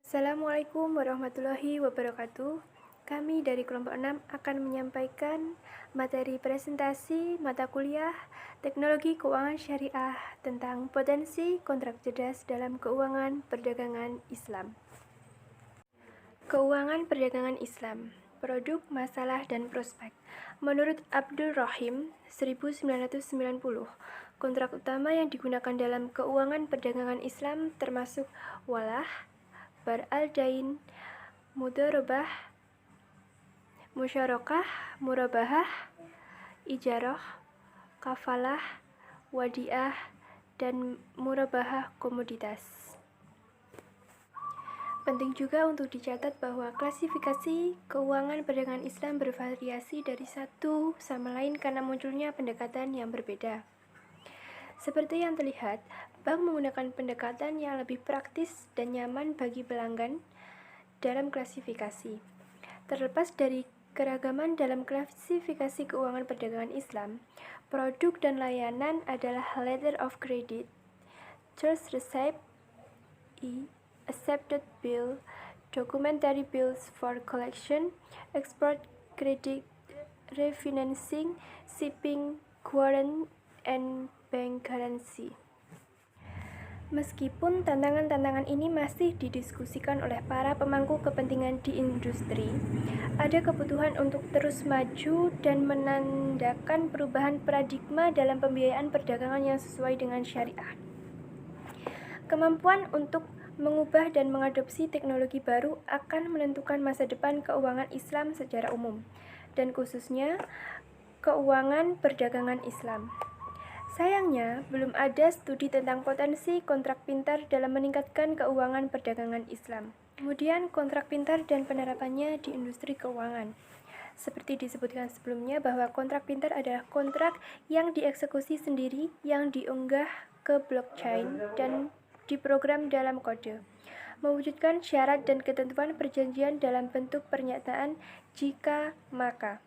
Assalamualaikum warahmatullahi wabarakatuh. Kami dari kelompok 6 akan menyampaikan materi presentasi mata kuliah Teknologi Keuangan Syariah tentang potensi kontrak cerdas dalam keuangan perdagangan Islam. Keuangan perdagangan Islam, produk, masalah, dan prospek. Menurut Abdul Rahim, 1990, kontrak utama yang digunakan dalam keuangan perdagangan Islam termasuk walah, bar al-dain, mudharabah, musyarakah, murabahah, ijarah, kafalah, wadiah, dan murabahah komoditas. Penting juga untuk dicatat bahwa klasifikasi keuangan perdagangan Islam bervariasi dari satu sama lain karena munculnya pendekatan yang berbeda. Seperti yang terlihat, bank menggunakan pendekatan yang lebih praktis dan nyaman bagi pelanggan dalam klasifikasi. Terlepas dari keragaman dalam klasifikasi keuangan perdagangan Islam, produk dan layanan adalah letter of credit, trust receipt, accepted bill, documentary bills for collection, export credit, refinancing, shipping, warrant, and bank guarantee. Meskipun tantangan-tantangan ini masih didiskusikan oleh para pemangku kepentingan di industri, ada kebutuhan untuk terus maju dan menandakan perubahan paradigma dalam pembiayaan perdagangan yang sesuai dengan syariah. Kemampuan untuk mengubah dan mengadopsi teknologi baru akan menentukan masa depan keuangan Islam secara umum, dan khususnya keuangan perdagangan Islam. Sayangnya, belum ada studi tentang potensi kontrak pintar dalam meningkatkan keuangan perdagangan Islam. Kemudian, kontrak pintar dan penerapannya di industri keuangan. Seperti disebutkan sebelumnya bahwa kontrak pintar adalah kontrak yang dieksekusi sendiri, yang diunggah ke blockchain dan diprogram dalam kode, mewujudkan syarat dan ketentuan perjanjian dalam bentuk pernyataan jika maka.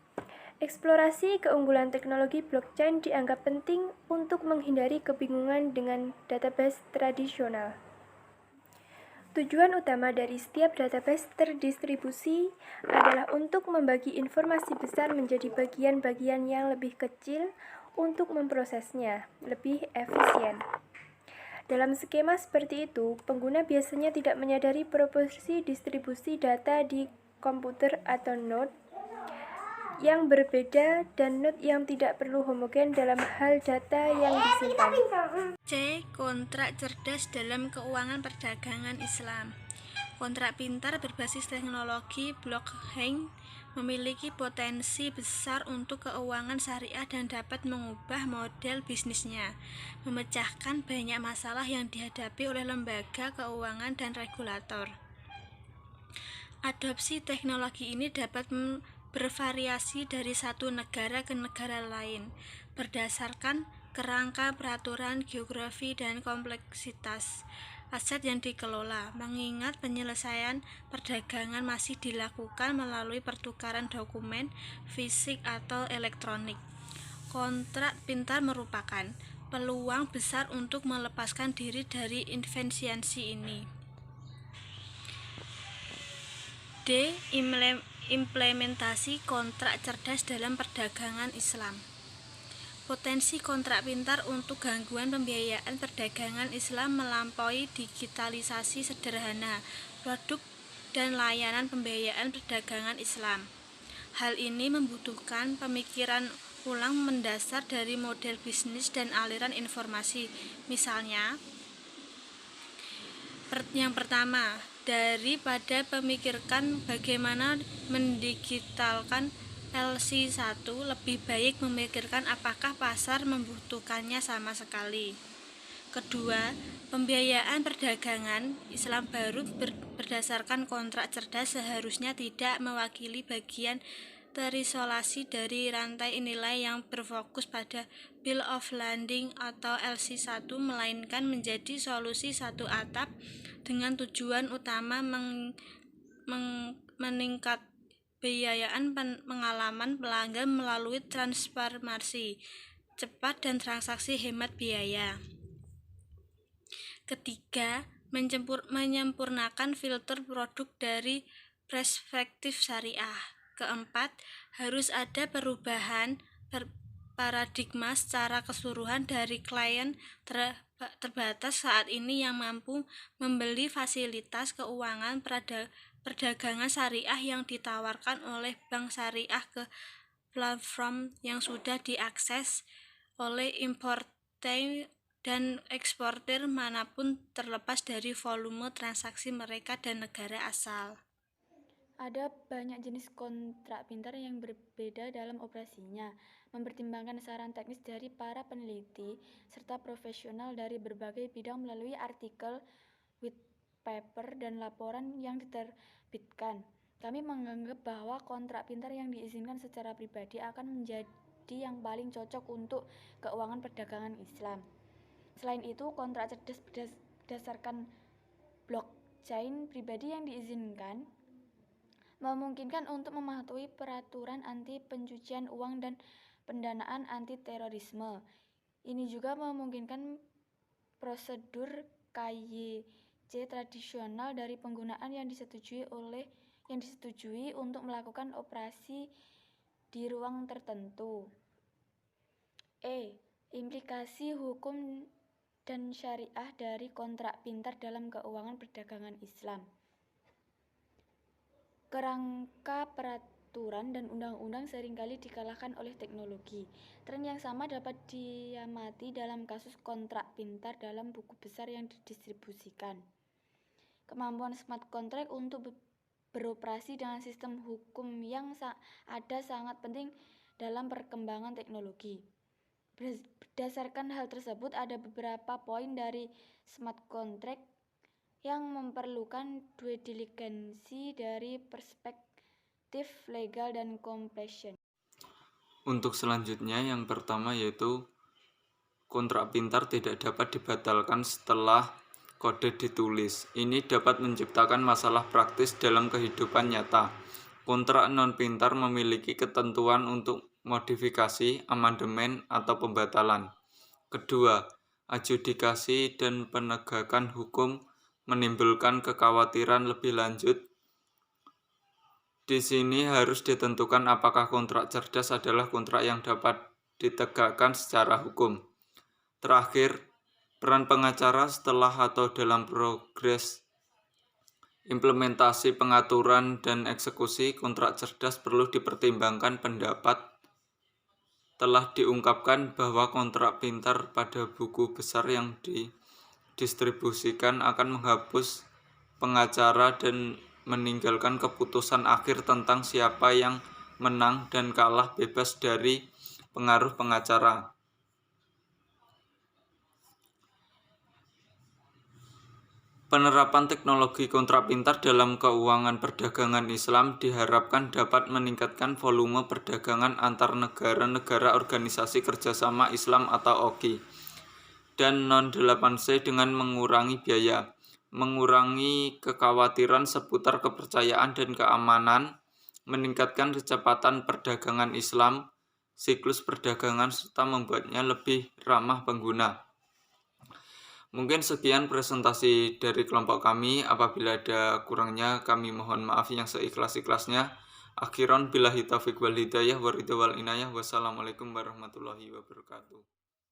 Eksplorasi keunggulan teknologi blockchain dianggap penting untuk menghindari kebingungan dengan database tradisional. Tujuan utama dari setiap database terdistribusi adalah untuk membagi informasi besar menjadi bagian-bagian yang lebih kecil untuk memprosesnya lebih efisien. Dalam skema seperti itu, pengguna biasanya tidak menyadari proporsi distribusi data di komputer atau node yang berbeda dan node yang tidak perlu homogen dalam hal data yang disimpan. C. Kontrak cerdas dalam keuangan perdagangan Islam. Kontrak pintar berbasis teknologi blockchain memiliki potensi besar untuk keuangan syariah dan dapat mengubah model bisnisnya, memecahkan banyak masalah yang dihadapi oleh lembaga keuangan dan regulator. Adopsi teknologi ini dapat bervariasi dari satu negara ke negara lain, berdasarkan kerangka peraturan geografi dan kompleksitas aset yang dikelola, mengingat penyelesaian perdagangan masih dilakukan melalui pertukaran dokumen fisik atau elektronik. Kontrak pintar merupakan peluang besar untuk melepaskan diri dari efisiensi ini. D. Implementasi kontrak cerdas dalam perdagangan Islam. Potensi kontrak pintar untuk gangguan pembiayaan perdagangan Islam melampaui digitalisasi sederhana produk dan layanan pembiayaan perdagangan Islam. Hal ini membutuhkan pemikiran ulang mendasar dari model bisnis dan aliran informasi. Misalnya, yang pertama, daripada memikirkan bagaimana mendigitalkan LC1, lebih baik memikirkan apakah pasar membutuhkannya sama sekali. Kedua, pembiayaan perdagangan Islam baru berdasarkan kontrak cerdas seharusnya tidak mewakili bagian terisolasi dari rantai nilai yang berfokus pada Bill of Lading atau LC1, melainkan menjadi solusi satu atap dengan tujuan utama meningkat pembiayaan pengalaman pelanggan melalui transformasi cepat dan transaksi hemat biaya. Ketiga, menyempurnakan filter produk dari perspektif syariah. Keempat, harus ada perubahan paradigma secara keseluruhan dari klien terbatas saat ini yang mampu membeli fasilitas keuangan perdagangan syariah yang ditawarkan oleh bank syariah ke platform yang sudah diakses oleh importer dan eksportir manapun terlepas dari volume transaksi mereka dan negara asal. Ada banyak jenis kontrak pintar yang berbeda dalam operasinya. Mempertimbangkan saran teknis dari para peneliti serta profesional dari berbagai bidang melalui artikel, white paper, dan laporan yang diterbitkan. Kami menganggap bahwa kontrak pintar yang diizinkan secara pribadi akan menjadi yang paling cocok untuk keuangan perdagangan Islam. Selain itu, kontrak cerdas berdasarkan blockchain pribadi yang diizinkan memungkinkan untuk mematuhi peraturan anti pencucian uang dan pendanaan anti terorisme. Ini juga memungkinkan prosedur KYC tradisional dari penggunaan yang disetujui untuk melakukan operasi di ruang tertentu. Implikasi hukum dan syariah dari kontrak pintar dalam keuangan perdagangan Islam. Kerangka peraturan dan undang-undang seringkali dikalahkan oleh teknologi. Tren yang sama dapat diamati dalam kasus kontrak pintar dalam buku besar yang didistribusikan. Kemampuan smart contract untuk beroperasi dengan sistem hukum yang ada sangat penting dalam perkembangan teknologi. Berdasarkan hal tersebut, ada beberapa poin dari smart contract yang memerlukan due diligence dari perspektif legal dan compliance. Untuk selanjutnya, yang pertama yaitu kontrak pintar tidak dapat dibatalkan setelah kode ditulis. Ini dapat menciptakan masalah praktis dalam kehidupan nyata. Kontrak non-pintar memiliki ketentuan untuk modifikasi, amandemen, atau pembatalan. Kedua, adjudikasi dan penegakan hukum menimbulkan kekhawatiran lebih lanjut. Di sini harus ditentukan apakah kontrak cerdas adalah kontrak yang dapat ditegakkan secara hukum. Terakhir, peran pengacara setelah atau dalam progres implementasi pengaturan dan eksekusi kontrak cerdas perlu dipertimbangkan. Pendapat telah diungkapkan bahwa kontrak pintar pada buku besar yang didistribusikan akan menghapus pengacara dan meninggalkan keputusan akhir tentang siapa yang menang dan kalah bebas dari pengaruh pengacara. Penerapan teknologi kontrak pintar dalam keuangan perdagangan Islam diharapkan dapat meningkatkan volume perdagangan antar negara-negara Organisasi Kerjasama Islam atau OKI dan non-8C dengan mengurangi biaya, mengurangi kekhawatiran seputar kepercayaan dan keamanan, meningkatkan kecepatan perdagangan Islam, siklus perdagangan, serta membuatnya lebih ramah pengguna. Mungkin sekian presentasi dari kelompok kami. Apabila ada kurangnya, kami mohon maaf yang seikhlas-ikhlasnya. Akhiran billahi taufiq wal hidayah wa ridha wal inayah. Wassalamualaikum warahmatullahi wabarakatuh.